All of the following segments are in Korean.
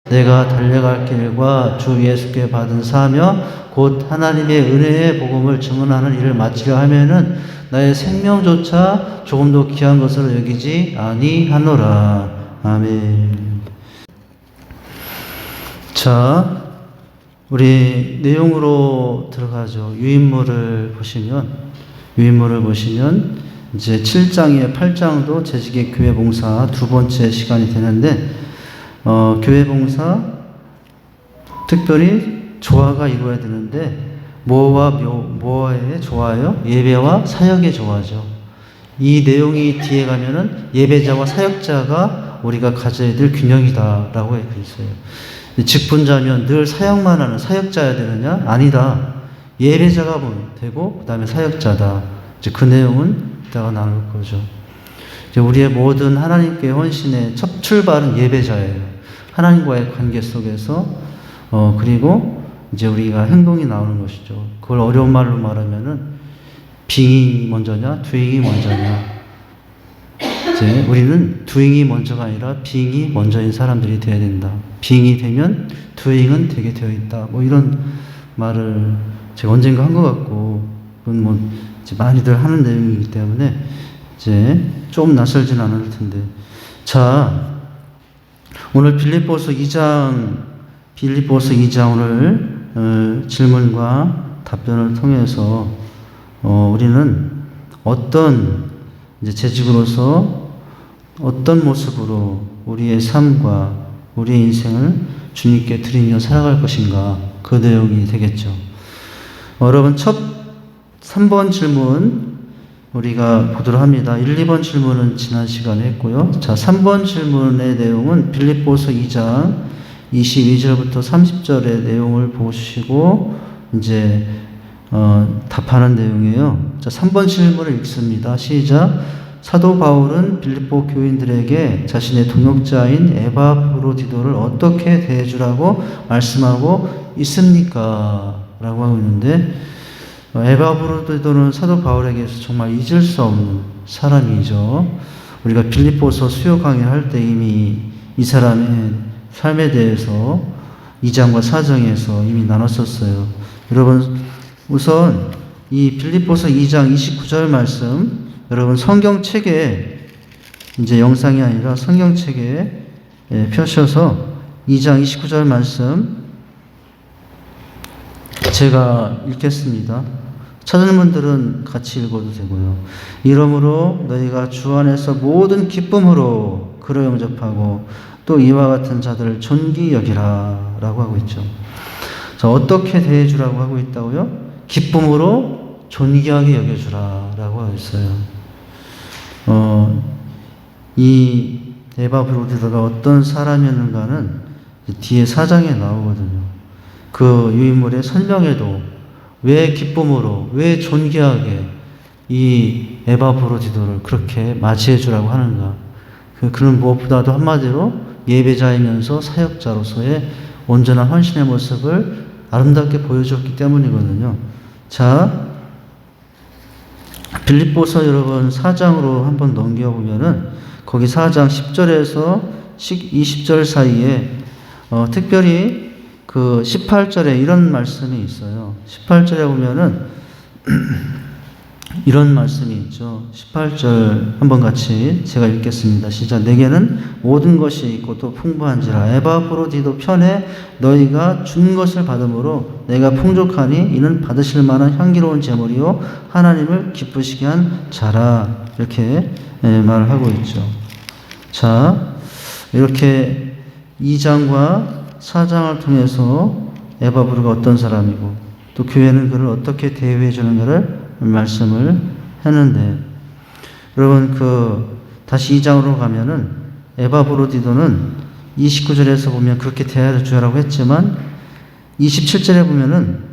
내가 달려갈 길과 주 예수께 받은 사명 곧 하나님의 은혜의 복음을 증언하는 일을 마치려 하면은 나의 생명조차 조금도 귀한 것으로 여기지 아니하노라. 아멘. 자, 우리 내용으로 들어가죠. 유인물을 보시면 이제 7장에 8장도 재직의 교회 봉사 두 번째 시간이 되는데, 교회 봉사 특별히 조화가 이루어야 되는데, 뭐와의 조화요? 예배와 사역의 조화죠. 이 내용이 뒤에 가면은 예배자와 사역자가 우리가 가져야 될 균형이다라고 해 있어요. 직분자면 늘 사역만 하는 사역자야 되느냐? 아니다. 예배자가 되고, 그 다음에 사역자다. 이제 그 내용은 이따가 나눌 거죠. 이제 우리의 모든 하나님께 헌신의 첫 출발은 예배자예요. 하나님과의 관계 속에서, 그리고 이제 우리가 행동이 나오는 것이죠. 그걸 어려운 말로 말하면은, 빙이 먼저냐, 두잉이 먼저냐. 이제 우리는 두잉이 먼저가 아니라 빙이 먼저인 사람들이 되어야 된다. 빙이 되면 두잉은 되게 되어 있다. 뭐 이런 말을 제가 언젠가 한 것 같고, 그건 뭐 이제 많이들 하는 내용이기 때문에 이제 좀 낯설진 않을 텐데. 자, 오늘 빌립보서 2장 오늘 질문과 답변을 통해서 우리는 어떤 이제 재직으로서 어떤 모습으로 우리의 삶과 우리의 인생을 주님께 드리며 살아갈 것인가, 그 내용이 되겠죠. 여러분, 3번 질문 우리가 보도록 합니다. 1, 2번 질문은 지난 시간에 했고요. 자, 3번 질문의 내용은 빌립보서 2장 22절부터 30절의 내용을 보시고 이제 답하는 내용이에요. 자, 3번 질문을 읽습니다. 시작. 사도 바울은 빌립보 교인들에게 자신의 동역자인 에바브로디도를 어떻게 대해주라고 말씀하고 있습니까? 라고 하고 있는데, 에바브로디도는 사도 바울에게서 정말 잊을 수 없는 사람이죠. 우리가 빌립보서 수요 강의를 할 때 이미 이 사람의 삶에 대해서 2장과 4장에서 이미 나눴었어요. 여러분, 우선 이 빌립보서 2장 29절 말씀, 여러분 성경책에, 이제 영상이 아니라 성경책에 펴셔서 2장 29절 말씀 제가 읽겠습니다. 찾은 분들은 같이 읽어도 되고요. 이러므로 너희가 주 안에서 모든 기쁨으로 그를 영접하고 또 이와 같은 자들을 존귀 여기라 라고 하고 있죠. 자, 어떻게 대해주라고 하고 있다고요? 기쁨으로 존귀하게 여겨주라 라고 하고 있어요. 이 에바브로디도가 어떤 사람이었는가는 뒤에 4장에 나오거든요. 그 유인물의 설명에도 왜 기쁨으로, 왜 존귀하게 이 에바브로디도를 그렇게 맞이해 주라고 하는가. 그는 무엇보다도 한마디로 예배자이면서 사역자로서의 온전한 헌신의 모습을 아름답게 보여줬기 때문이거든요. 자, 빌립보서 여러분 4장으로 한번 넘겨보면은 거기 4장 10절에서 20절 사이에 특별히 그 18절에 이런 말씀이 있어요. 18절에 보면은 이런 말씀이 있죠. 18절 한번 같이 제가 읽겠습니다. 시작. 내게는 모든 것이 있고 또 풍부한지라 에바브로디도 편에 너희가 준 것을 받음으로 내가 풍족하니 이는 받으실 만한 향기로운 제물이요 하나님을 기쁘시게 한 자라. 이렇게 말을 하고 있죠. 자, 이렇게 2장과 4장을 통해서 에바브로가 어떤 사람이고 또 교회는 그를 어떻게 대우해 주는가를 말씀을 했는데, 여러분 다시 2장으로 가면은 에바브로디도는 29절에서 보면 그렇게 대하여 주라고 했지만 27절에 보면은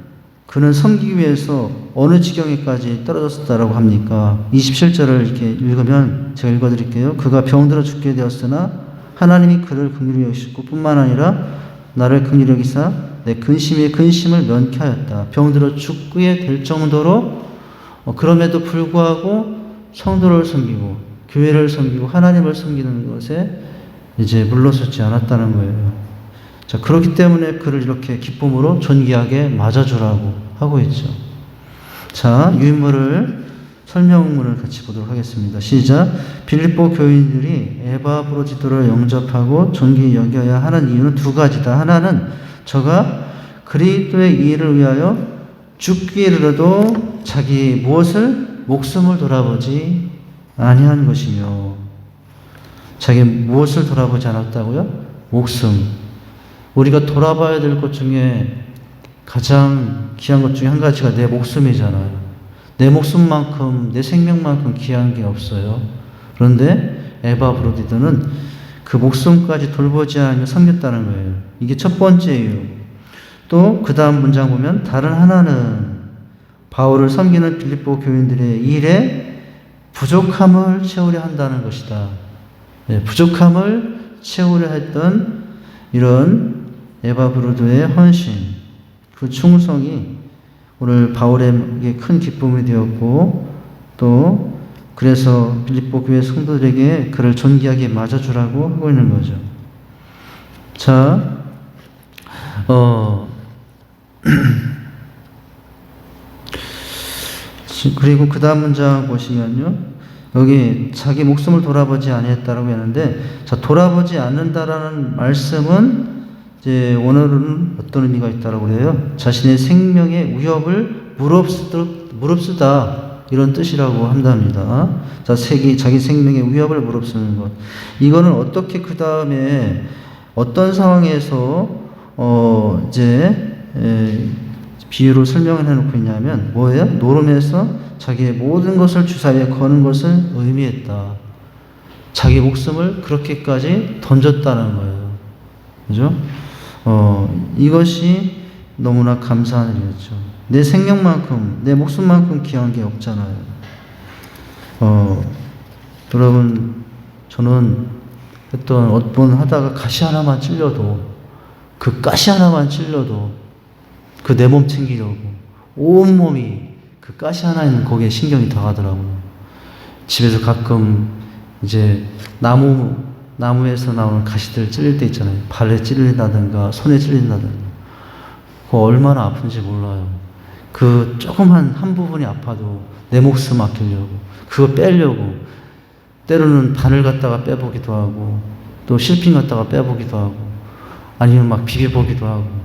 그는 섬기기 위해서 어느 지경에까지 떨어졌다라고 합니까? 27절을 이렇게 읽으면 제가 읽어드릴게요. 그가 병들어 죽게 되었으나 하나님이 그를 긍휼히 여기시고 뿐만 아니라 나를 긍휼히 여기사 내 근심의 근심을 면케하였다. 병들어 죽게 될 정도로 그럼에도 불구하고 성도를 섬기고 교회를 섬기고 하나님을 섬기는 것에 이제 물러서지 않았다는 거예요. 자, 그렇기 때문에 그를 이렇게 기쁨으로 존귀하게 맞아주라고 하고 있죠. 자, 유인물을 설명문을 같이 보도록 하겠습니다. 시작. 빌립보 교인들이 에바브로디도를 영접하고 존귀히 여겨야 하는 이유는 두 가지다. 하나는 저가 그리스도의 일을 위하여 죽기에 이르러도 자기 무엇을 목숨을 돌아보지 아니한 것이며, 자기 무엇을 돌아보지 않았다고요? 목숨. 우리가 돌아봐야 될 것 중에 가장 귀한 것 중에 한 가지가 내 목숨이잖아요. 내 목숨만큼, 내 생명만큼 귀한 게 없어요. 그런데 에바브로디도는 그 목숨까지 돌보지 않으며 섬겼다는 거예요. 이게 첫 번째 이유. 또 그 다음 문장 보면 다른 하나는 바울을 섬기는 빌립보 교인들의 일에 부족함을 채우려 한다는 것이다. 네, 부족함을 채우려 했던 이런 에바브로도의 헌신, 그 충성이 오늘 바울에게 큰 기쁨이 되었고, 또 그래서 빌립보 교회 성도들에게 그를 존귀하게 맞아주라고 하고 있는 거죠. 자, 그리고 그 다음 문장 보시면요, 여기 자기 목숨을 돌아보지 아니했다라고 했는데, 자, 돌아보지 않는다라는 말씀은 이제 원어로는 어떤 의미가 있다라고 그래요? 자신의 생명의 위협을 무릅쓰다, 이런 뜻이라고 한답니다. 자, 자기 생명의 위협을 무릅쓰는 것. 이거는 어떻게 그 다음에 어떤 상황에서 비유로 설명을 해놓고 있냐면 뭐예요? 노름에서 자기의 모든 것을 주사위에 거는 것을 의미했다. 자기 목숨을 그렇게까지 던졌다는 거예요. 그죠? 이것이 너무나 감사한 일이었죠. 내 생명만큼, 내 목숨만큼 귀한 게 없잖아요. 여러분, 저는 어떤 하다가 가시 하나만 찔려도, 그 가시 하나만 찔려도 그 내 몸 챙기려고 온몸이 그 가시 하나 있는 거기에 신경이 다 가더라고요. 집에서 가끔 이제 나무에서 나오는 가시들 찔릴 때 있잖아요. 발에 찔린다든가 손에 찔린다든가. 그거 얼마나 아픈지 몰라요. 그 조그만 한 부분이 아파도 내 목숨 아끼려고, 그거 빼려고, 때로는 바늘 갖다가 빼보기도 하고, 또 실핀 갖다가 빼보기도 하고, 아니면 막 비벼보기도 하고,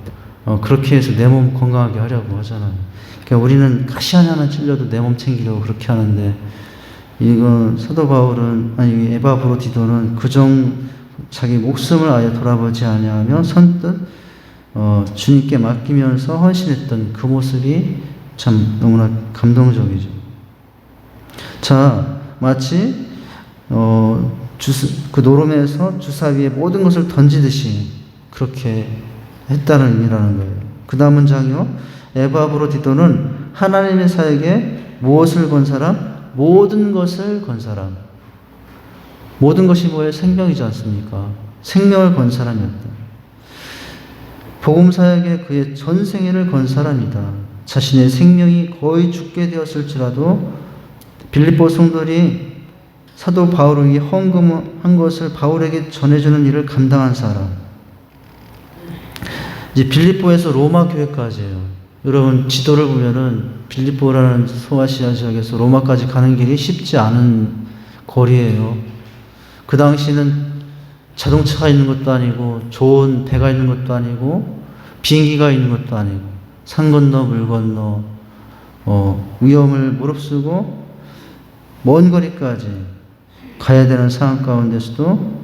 그렇게 해서 내 몸 건강하게 하려고 하잖아요. 그러니까 우리는 가시 하나만 찔려도 내 몸 챙기려고 그렇게 하는데, 이건 사도 바울은, 아니 에바브로디도는 자기 목숨을 아예 돌아보지 아니하며 선뜻 주님께 맡기면서 헌신했던 그 모습이 참 너무나 감동적이죠. 자, 마치 그 노름에서 주사위에 모든 것을 던지듯이 그렇게 했다는 의미라는 거예요. 그 다음 문장이요. 에바브로디도는 하나님의 사역에 무엇을 건 사람? 모든 것을 건 사람. 모든 것이 뭐예요? 생명이지 않습니까? 생명을 건 사람이었다. 복음 사역에 그의 전생애를 건 사람이다. 자신의 생명이 거의 죽게 되었을지라도 빌립보 성도들이 사도 바울에게 헌금한 것을 바울에게 전해주는 일을 감당한 사람. 이제 빌립보에서 로마 교회까지예요. 여러분, 지도를 보면은 빌립보라는 소아시아 지역에서 로마까지 가는 길이 쉽지 않은 거리예요. 그 당시는 자동차가 있는 것도 아니고, 좋은 배가 있는 것도 아니고, 비행기가 있는 것도 아니고, 산 건너 물 건너 위험을 무릅쓰고 먼 거리까지 가야 되는 상황 가운데서도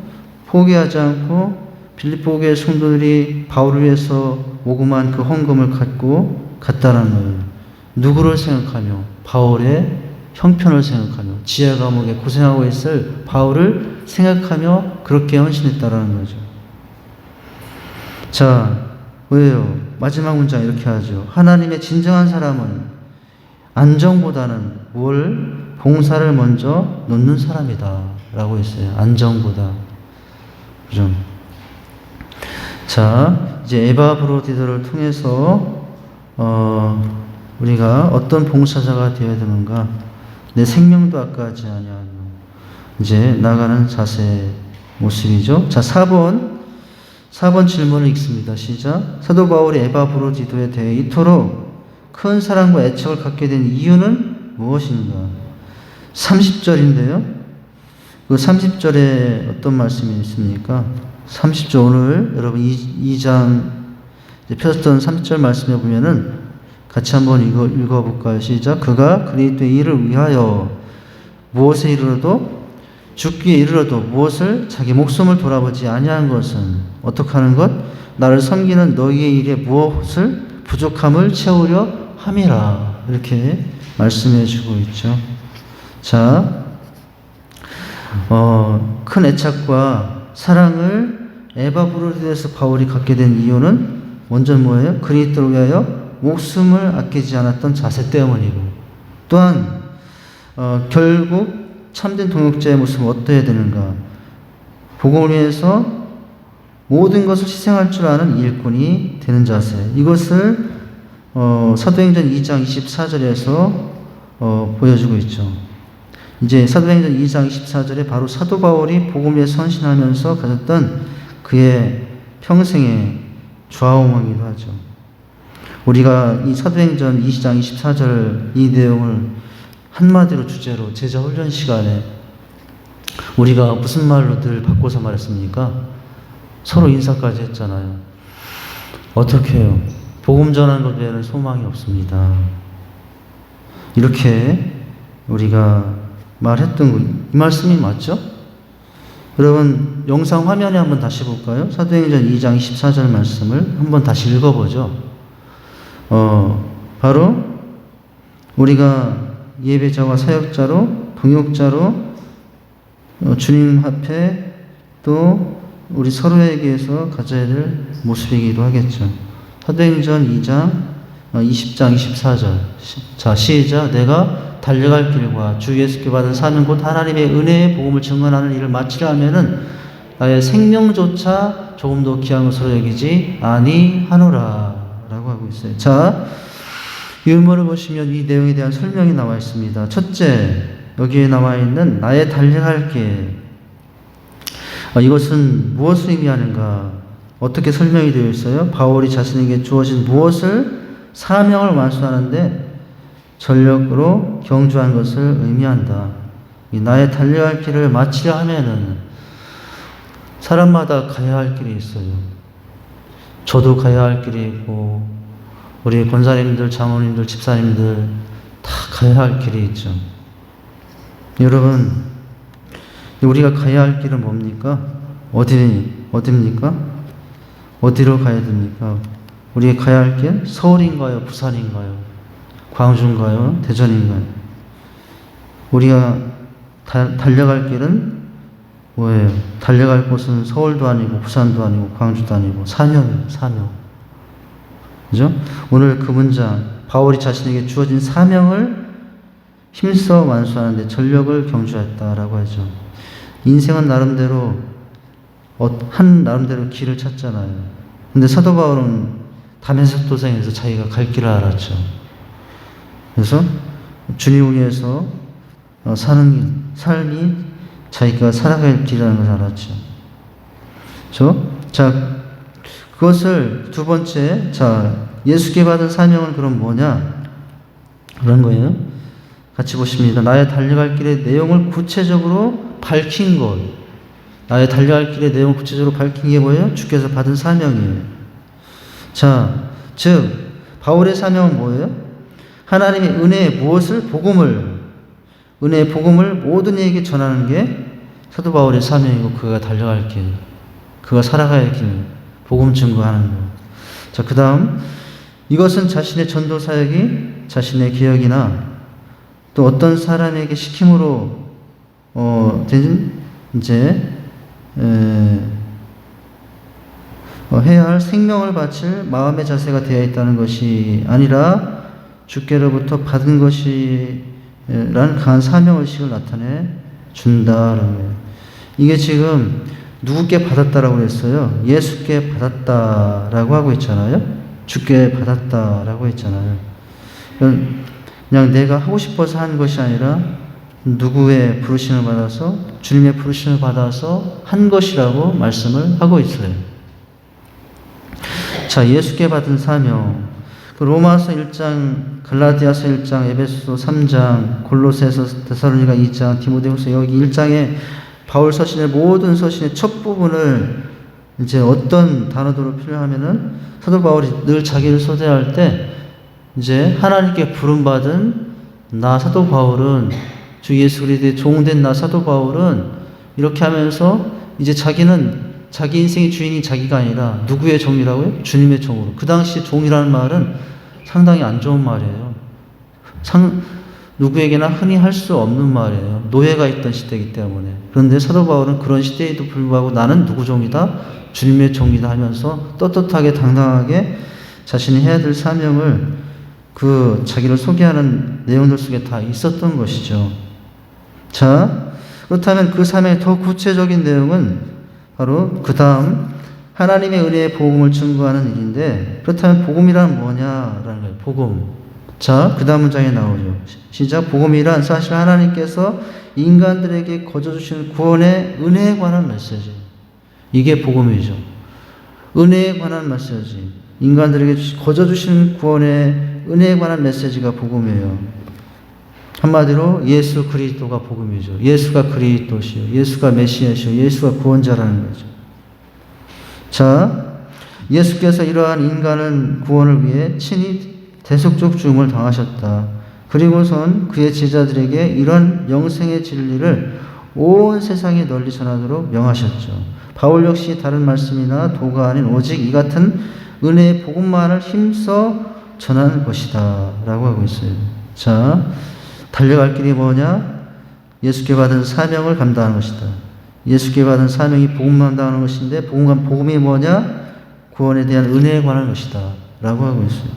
포기하지 않고 빌립보 교회 성도들이 바울을 위해서 모금한 그 헌금을 갖고 갔다는 거예요. 누구를 생각하며? 바울의 형편을 생각하며, 지하 감옥에 고생하고 있을 바울을 생각하며 그렇게 헌신했다라는 거죠. 자, 왜요? 마지막 문장 이렇게 하죠. 하나님의 진정한 사람은 안정보다는 봉사를 먼저 놓는 사람이다 라고 했어요. 안정보다. 그죠? 자, 이제 에바브로디도를 통해서 우리가 어떤 봉사자가 되어야 되는가? 내 생명도 아까워하지 아니하며 이제 나가는 자세의 모습이죠. 자, 4번. 4번 질문을 읽습니다. 시작. 사도 바울이 에바브로디도에 대해 이토록 큰 사랑과 애착을 갖게 된 이유는 무엇인가? 30절인데요. 그 30절에 어떤 말씀이 있습니까? 30절 오늘 여러분 2장 펴졌던 30절 말씀에 보면은 같이 한번 읽어볼까요? 시작. 그가 그리스도의 일을 위하여 무엇에 이르러도 죽기에 이르러도 무엇을 자기 목숨을 돌아보지 아니한 것은 어떻게 하는 것? 나를 섬기는 너희의 일에 무엇을 부족함을 채우려 함이라. 이렇게 말씀해 주고 있죠. 자, 큰 애착과 사랑을 에바브로디도에서 바울이 갖게 된 이유는 먼저 뭐예요? 그리스도를 위하여 목숨을 아끼지 않았던 자세 때문이고, 또한 결국 참된 동역자의 모습은 어떠해야 되는가? 복음을 위해서 모든 것을 희생할 줄 아는 일꾼이 되는 자세. 이것을 사도행전 2장 24절에서 보여주고 있죠. 이제 사도행전 2장 24절에 바로 사도 바울이 복음을 위해 헌신하면서 가졌던 그의 평생의 좌우명이기도 하죠. 우리가 이 사도행전 2장 24절 이 내용을 한마디로 주제로 제자 훈련 시간에 우리가 무슨 말로 늘 바꿔서 말했습니까? 서로 인사까지 했잖아요. 어떻게 해요? 복음 전하는 것 외에는 소망이 없습니다. 이렇게 우리가 말했던 거, 이 말씀이 맞죠? 여러분 영상 화면에 한번 다시 볼까요? 사도행전 2장 24절 말씀을 한번 다시 읽어보죠. 바로 우리가 예배자와 사역자로 동역자로 주님 앞에 또 우리 서로에게서 가져야 될 모습이기도 하겠죠. 사도행전 2장 20장 24절 자 시작. 내가 달려갈 길과 주 예수께 받은 사명 곧 하나님의 은혜의 복음을 증언하는 일을 마치려 하면은 나의 생명조차 조금 더 귀한 것으로 여기지 아니하노라 라고 하고 있어요. 자, 유머를 보시면 이 내용에 대한 설명이 나와 있습니다. 첫째, 여기에 나와 있는 나의 달려갈 길. 이것은 무엇을 의미하는가? 어떻게 설명이 되어 있어요? 바울이 자신에게 주어진 무엇을 사명을 완수하는데 전력으로 경주한 것을 의미한다. 이 나의 달려갈 길을 마치려 하면은 사람마다 가야 할 길이 있어요. 저도 가야 할 길이 있고 우리 권사님들, 장로님들, 집사님들 다 가야 할 길이 있죠. 여러분, 우리가 가야 할 길은 뭡니까? 어디입니까? 어디로 가야 됩니까? 우리가 가야 할 길? 서울인가요? 부산인가요? 광주인가요? 대전인가요? 우리가 달려갈 길은 뭐예요? 달려갈 곳은 서울도 아니고 부산도 아니고 광주도 아니고 사명이에요. 사명. 그죠? 오늘 그 문장 바울이 자신에게 주어진 사명을 힘써 완수하는데 전력을 경주했다라고 하죠. 인생은 나름대로 나름대로 길을 찾잖아요. 근데 사도 바울은 다메섹 도상에서 자기가 갈 길을 알았죠. 그래서 주님을 위해서 사는 삶이 자기가 살아갈 길이라는 걸 알았죠. 그렇죠? 자, 그것을 두 번째, 자, 예수께 받은 사명은 그럼 뭐냐? 그런 거예요. 같이 보십니다. 나의 달려갈 길의 내용을 구체적으로 밝힌 것. 나의 달려갈 길의 내용을 구체적으로 밝힌 게 뭐예요? 주께서 받은 사명이에요. 자, 즉, 바울의 사명은 뭐예요? 하나님의 은혜의 무엇을? 복음을. 은혜의 복음을 모든 이에게 전하는 게 사도 바울의 사명이고 그가 달려갈 길. 그가 살아가야 할 길. 복음 증거하는 것. 자, 그 다음, 이것은 자신의 전도 사역이 자신의 기억이나 또 어떤 사람에게 시킴으로, 해야 할 생명을 바칠 마음의 자세가 되어 있다는 것이 아니라 주께로부터 받은 것이란 강한 사명의식을 나타내 준다라는 거예요. 이게 지금 누구께 받았다라고 했어요? 예수께 받았다라고 하고 있잖아요. 주께 받았다라고 했잖아요. 그냥 내가 하고 싶어서 한 것이 아니라 누구의 부르심을 받아서 주님의 부르심을 받아서 한 것이라고 말씀을 하고 있어요. 자, 예수께 받은 사명. 그 로마서 1장, 갈라디아서 1장, 에베소서 3장, 골로새서 데살로니가 2장, 디모데후서 여기 1장에 바울 서신의 모든 서신의 첫 부분을 이제 어떤 단어로 표현하면은 사도 바울이 늘 자기를 소개할 때 이제 하나님께 부름받은 나 사도 바울은 주 예수 그리스도의 종된 나 사도 바울은 이렇게 하면서 이제 자기는 자기 인생의 주인이 자기가 아니라 누구의 종이라고요? 주님의 종으로. 그 당시 종이라는 말은 상당히 안 좋은 말이에요. 누구에게나 흔히 할 수 없는 말이에요. 노예가 있던 시대이기 때문에. 그런데 사도 바울은 그런 시대에도 불구하고 나는 누구 종이다? 주님의 종이다 하면서 떳떳하게 당당하게 자신이 해야 될 사명을 그 자기를 소개하는 내용들 속에 다 있었던 것이죠. 자, 그렇다면 그 사명의 더 구체적인 내용은 바로 그 다음 하나님의 은혜의 복음을 증거하는 일인데, 그렇다면 복음이란 뭐냐라는 거예요. 복음. 자, 그 다음 문장에 나오죠. 시작. 복음이란 사실 하나님께서 인간들에게 거저주시는 구원의 은혜에 관한 메시지. 이게 복음이죠. 은혜에 관한 메시지. 인간들에게 거저주시는 구원의 은혜에 관한 메시지가 복음이에요. 한마디로 예수 그리스도가 복음이죠. 예수가 그리스도시요, 예수가 메시아시요, 예수가 구원자라는 거죠. 자, 예수께서 이러한 인간의 구원을 위해 친히 대속적 죽음을 당하셨다. 그리고선 그의 제자들에게 이런 영생의 진리를 온 세상에 널리 전하도록 명하셨죠. 바울 역시 다른 말씀이나 도가 아닌 오직 이 같은 은혜의 복음만을 힘써 전하는 것이다 라고 하고 있어요. 자, 달려갈 길이 뭐냐? 예수께 받은 사명을 감당하는 것이다. 예수께 받은 사명이 복음만 감당하는 것인데, 복음이 뭐냐? 구원에 대한 은혜에 관한 것이다 라고 하고 있어요.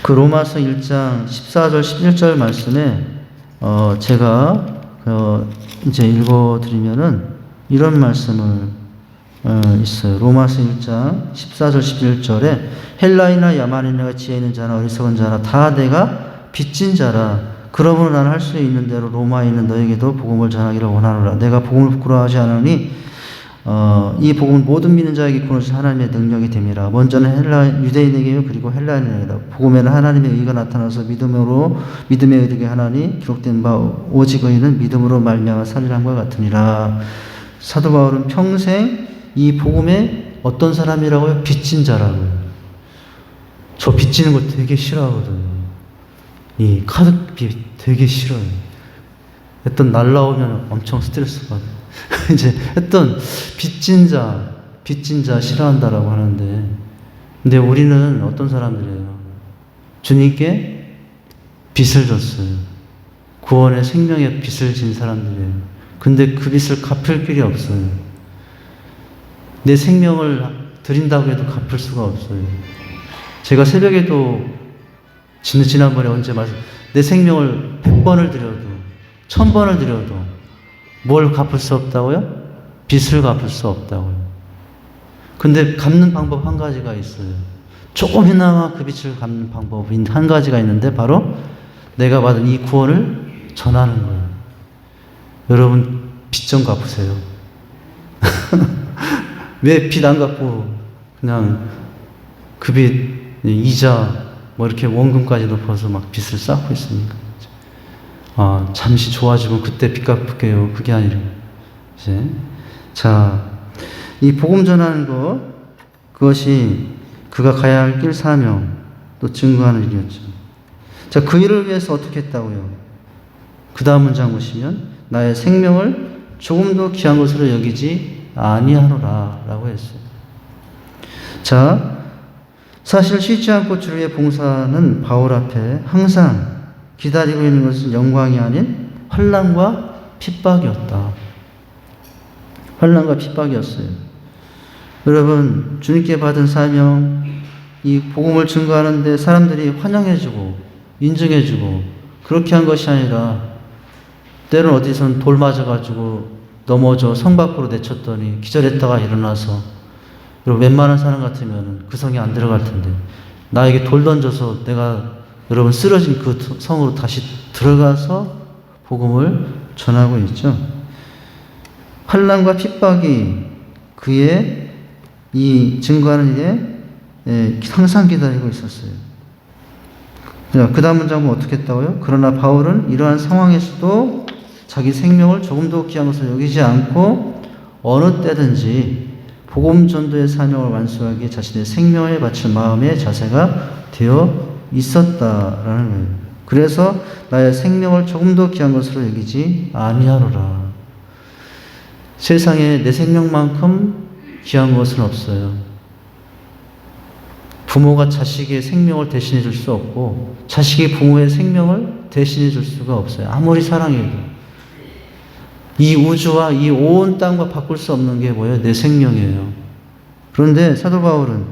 그 로마서 1장 14절 11절 말씀에 제가 이제 읽어드리면은 이런 말씀을 있어요. 로마서 1장 14절 11절에 헬라이나 야만인이나 지혜 있는 자나 어리석은 자나 다 내가 빚진 자라. 그러므로 나는 할 수 있는 대로 로마에 있는 너에게도 복음을 전하기를 원하노라. 내가 복음을 부끄러워하지 않으니 이 복음은 모든 믿는 자에게 구원하신 하나님의 능력이 됨이라. 먼저는 유대인에게요, 그리고 헬라인에게다. 복음에는 하나님의 의가 나타나서 믿음에 이르게 하나니 기록된 바 오직 의인은 믿음으로 말미암아 살리람과 같으니라. 사도 바울은 평생 이 복음에 어떤 사람이라고요? 빚진 자라고요. 저 빚지는 거 되게 싫어하거든요. 이 카드빚 되게 싫어요. 어떤 날라오면 엄청 스트레스 받아요. 이제 어떤 빚진 자 싫어한다라고 하는데, 근데 우리는 어떤 사람들이에요? 주님께 빚을 졌어요. 구원의 생명의 빚을 진 사람들이에요. 근데 그 빚을 갚을 길이 없어요. 내 생명을 드린다고 해도 갚을 수가 없어요. 제가 새벽에도 지난번에 언제 내 생명을 100번을 드려도 1000번을 드려도 뭘 갚을 수 없다고요? 빚을 갚을 수 없다고요. 근데 갚는 방법 한 가지가 있어요. 조금이나마 그 빚을 갚는 방법이 한 가지가 있는데, 바로 내가 받은 이 구원을 전하는 거예요. 여러분 빚 좀 갚으세요. 왜 빚 안 갚고 그냥 그 빚 이자 뭐 이렇게 원금까지 높아서 막 빚을 쌓고 있습니까? 잠시 좋아지면 그때 빚 갚을게요. 그게 아니라 이제 자, 이 복음 전하는 것, 그것이 그가 가야 할 길 사명 또 증거하는 일이었죠. 자, 그 일을 위해서 어떻게 했다고요? 그 다음 문장 보시면 나의 생명을 조금도 귀한 것으로 여기지 아니하노라 라고 했어요. 자, 사실 쉬지 않고 주를 위해 봉사는 바울 앞에 항상 기다리고 있는 것은 영광이 아닌 환난과 핍박이었다. 환난과 핍박이었어요. 여러분, 주님께 받은 사명, 이 복음을 증거하는데 사람들이 환영해주고 인정해주고 그렇게 한 것이 아니라, 때로는 어디선 돌 맞아가지고 넘어져 성 밖으로 내쳤더니 기절했다가 일어나서, 여러분 웬만한 사람 같으면 그 성에 안 들어갈 텐데 나에게 돌 던져서 내가 여러분 쓰러진 그 성으로 다시 들어가서 복음을 전하고 있죠. 환난과 핍박이 그의 이 증거하는 일에 항상 기다리고 있었어요. 그 다음 문장은 어떻게 했다고요? 그러나 바울은 이러한 상황에서도 자기 생명을 조금도 귀한 것을 여기지 않고 어느 때든지 복음 전도의 사명을 완수하기에 자신의 생명을 바칠 마음의 자세가 되어 있었다라는 거예요. 그래서 나의 생명을 조금도 귀한 것으로 여기지 아니하노라. 세상에 내 생명만큼 귀한 것은 없어요. 부모가 자식의 생명을 대신해 줄 수 없고 자식이 부모의 생명을 대신해 줄 수가 없어요. 아무리 사랑해도. 이 우주와 이 온 땅과 바꿀 수 없는 게 뭐예요? 내 생명이에요. 그런데 사도 바울은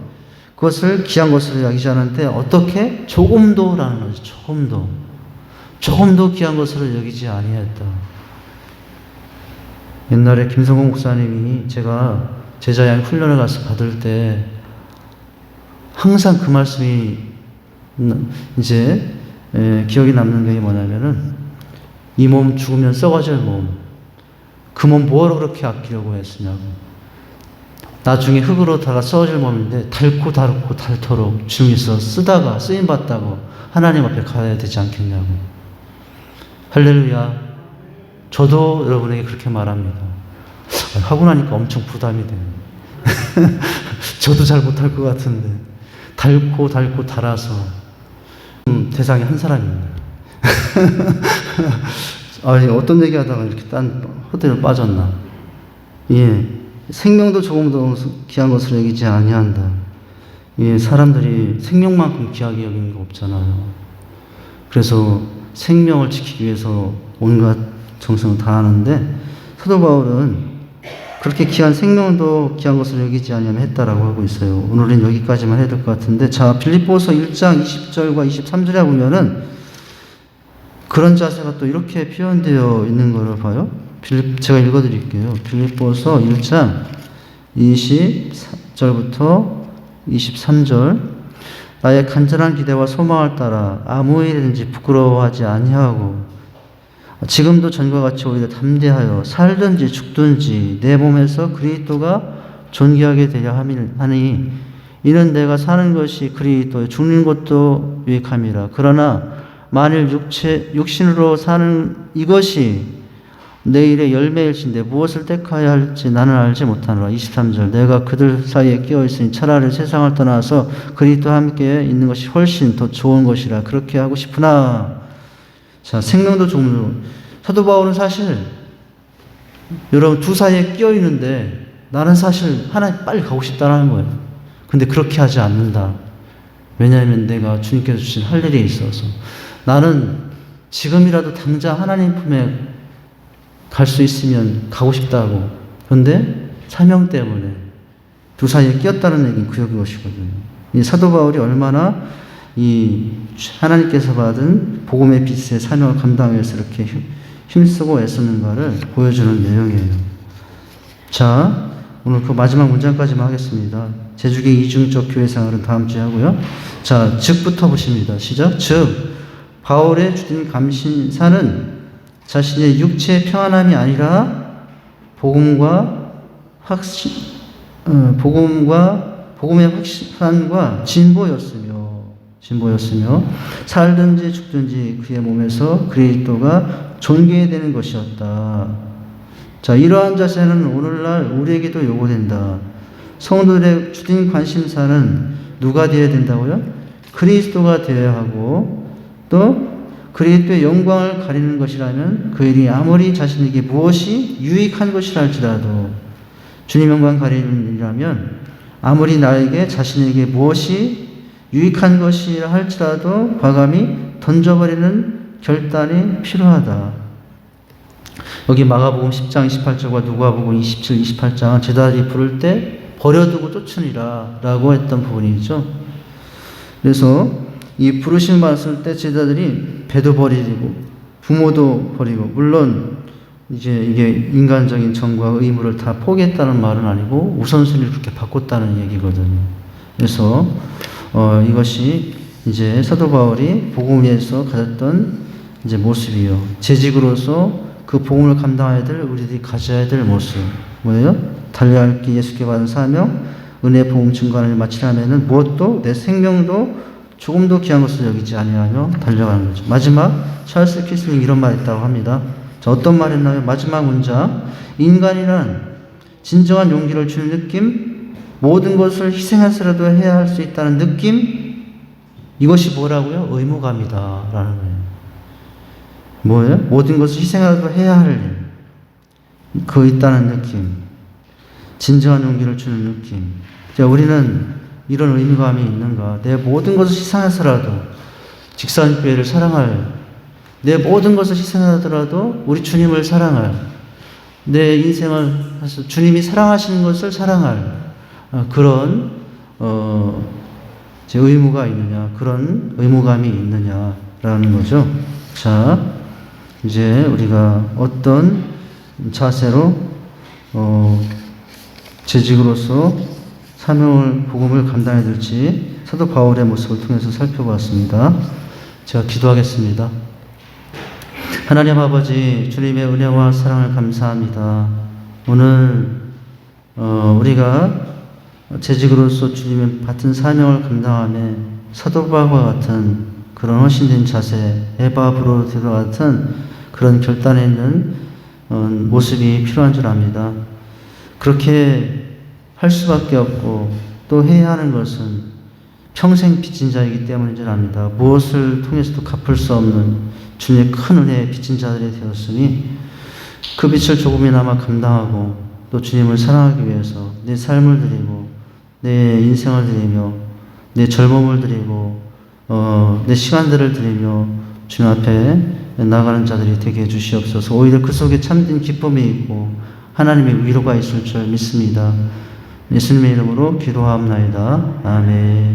그것을 귀한 것으로 여기지 않았는데 어떻게? 조금도라는 거죠. 조금도. 조금도 귀한 것으로 여기지 아니했다. 옛날에 김성공 목사님이 제가 제자양 훈련을 가서 받을 때 항상 그 말씀이 이제 기억이 남는 게 뭐냐면은 이 몸 죽으면 썩어질 몸. 그 몸 뭐하러 그렇게 아끼려고 했으냐고. 나중에 흙으로 다가 썩어질 몸인데 닳고 닳도록 주님께서 쓰다가 쓰임받다고 하나님 앞에 가야 되지 않겠냐고. 할렐루야. 저도 여러분에게 그렇게 말합니다. 하고 나니까 엄청 부담이 돼요. 저도 잘 못할 것 같은데 닳고 닳아서 대상이 한 사람입니다. 어떤 얘기하다가 이렇게 딴 헛되로 빠졌나. 예, 생명도 조금도 귀한 것으로 여기지 아니한다. 예, 사람들이 생명만큼 귀하게 여기는 거 없잖아요. 그래서 생명을 지키기 위해서 온갖 정성을 다하는데 사도 바울은 그렇게 귀한 생명도 귀한 것을 여기지 아니하면 했다라고 하고 있어요. 오늘은 여기까지만 해야 될 것 같은데, 자, 빌립보서 1장 20절과 23절에 보면은 그런 자세가 또 이렇게 표현되어 있는 것을 봐요. 제가 읽어드릴게요. 빌립보서 1장 20절부터 23절. 나의 간절한 기대와 소망을 따라 아무 일이든지 부끄러워하지 아니하고 지금도 전과 같이 오히려 담대하여 살든지 죽든지 내 몸에서 그리스도가 존귀하게 되려 하니 이는 내가 사는 것이 그리스도요 죽는 것도 유익함이라. 그러나 만일 육신으로 사는 이것이 내일의 열매일진데 무엇을 택하여야 할지 나는 알지 못하노라. 23절. 내가 그들 사이에 끼어 있으니 차라리 세상을 떠나서 그리스도와 함께 있는 것이 훨씬 더 좋은 것이라 그렇게 하고 싶으나. 자, 생명도 종류. 사도 바울은 사실 여러분 두 사이에 끼어 있는데 나는 사실 하나님 빨리 가고 싶다는 거예요. 근데 그렇게 하지 않는다. 왜냐하면 내가 주님께서 주신 할 일이 있어서 나는 지금이라도 당장 하나님 품에 갈 수 있으면 가고 싶다고. 그런데 사명 때문에 두 사이에 끼었다는 얘기는 그것이거든요. 이 사도 바울이 얼마나 이 하나님께서 받은 복음의 빛의 사명을 감당하기 위해서 이렇게 힘쓰고 애쓰는가를 보여주는 내용이에요. 자, 오늘 그 마지막 문장까지만 하겠습니다. 제주계 이중적 교회 생활은 다음 주에 하고요. 자, 즉부터 보십니다. 시작. 즉 바울의 주된 감신사는 자신의 육체의 평안함이 아니라 복음의 확산과 진보였으며 살든지 죽든지 그의 몸에서 그리스도가 존귀되는 것이었다. 자, 이러한 자세는 오늘날 우리에게도 요구된다. 성도들의 주된 관심사는 누가 되어야 된다고요? 그리스도가 되어야 하고 또 그리스도의 영광을 가리는 것이라면 그 일이 아무리 자신에게 무엇이 유익한 것이라 할지라도 주님 영광 가리는 일이라면 아무리 나에게 자신에게 무엇이 유익한 것이라 할지라도 과감히 던져버리는 결단이 필요하다. 여기 마가복음 10장 28절과 누가복음 27, 28장은 제자들이 부를 때 버려두고 쫓으니라 라고 했던 부분이죠. 그래서 이 부르심 받았을 때 제자들이 배도 버리고 부모도 버리고, 물론 이제 이게 인간적인 정과 의무를 다 포기했다는 말은 아니고 우선순위를 그렇게 바꿨다는 얘기거든요. 그래서 이것이 이제 사도 바울이 복음에서 가졌던 이제 모습이요. 재직으로서 그 복음을 감당해야 될 우리들이 가져야 될 모습. 뭐예요? 달려야 할 길 예수께 받은 사명, 은혜 복음 증거하는 일 마치려면은 무엇도 내 생명도 조금도 귀한 것을 여기지 아니하며 달려가는 거죠. 마지막 찰스 키슬링 이런 말 했다고 합니다. 자, 어떤 말 했나요? 마지막 문장. 인간이란 진정한 용기를 주는 느낌, 모든 것을 희생해서라도 해야 할 수 있다는 느낌, 이것이 뭐라고요? 의무감이다 라는 거예요. 뭐예요? 모든 것을 희생하라도 해야 할 일, 그 있다는 느낌, 진정한 용기를 주는 느낌. 자, 우리는 이런 의무감이 있는가? 내 모든 것을 희생해서라도 직사교회를 사랑할, 내 모든 것을 희생하더라도 우리 주님을 사랑할, 내 인생을 주님이 사랑하시는 것을 사랑할 그런 제 의무가 있느냐, 그런 의무감이 있느냐라는 거죠. 자, 이제 우리가 어떤 자세로 재직으로서 사명을 복음을 감당해야 될지 사도 바울의 모습을 통해서 살펴보았습니다. 제가 기도하겠습니다. 하나님 아버지, 주님의 은혜와 사랑을 감사합니다. 오늘 우리가 재직으로서 주님의 같은 사명을 감당하며 사도 바울과 같은 그런 헌신된 자세, 에바 브로디와 같은 그런 결단에 있는 모습이 필요한 줄 압니다. 그렇게 할 수밖에 없고 또 해야 하는 것은 평생 빚진 자이기 때문인 줄 압니다. 무엇을 통해서도 갚을 수 없는 주님의 큰 은혜에 빚진 자들이 되었으니 그 빚을 조금이나마 감당하고 또 주님을 사랑하기 위해서 내 삶을 드리고 내 인생을 드리며 내 젊음을 드리고 내 시간들을 드리며 주님 앞에 나가는 자들이 되게 해주시옵소서. 오히려 그 속에 참된 기쁨이 있고 하나님의 위로가 있을 줄 믿습니다. 예수님의 이름으로 기도하옵나이다. 아멘.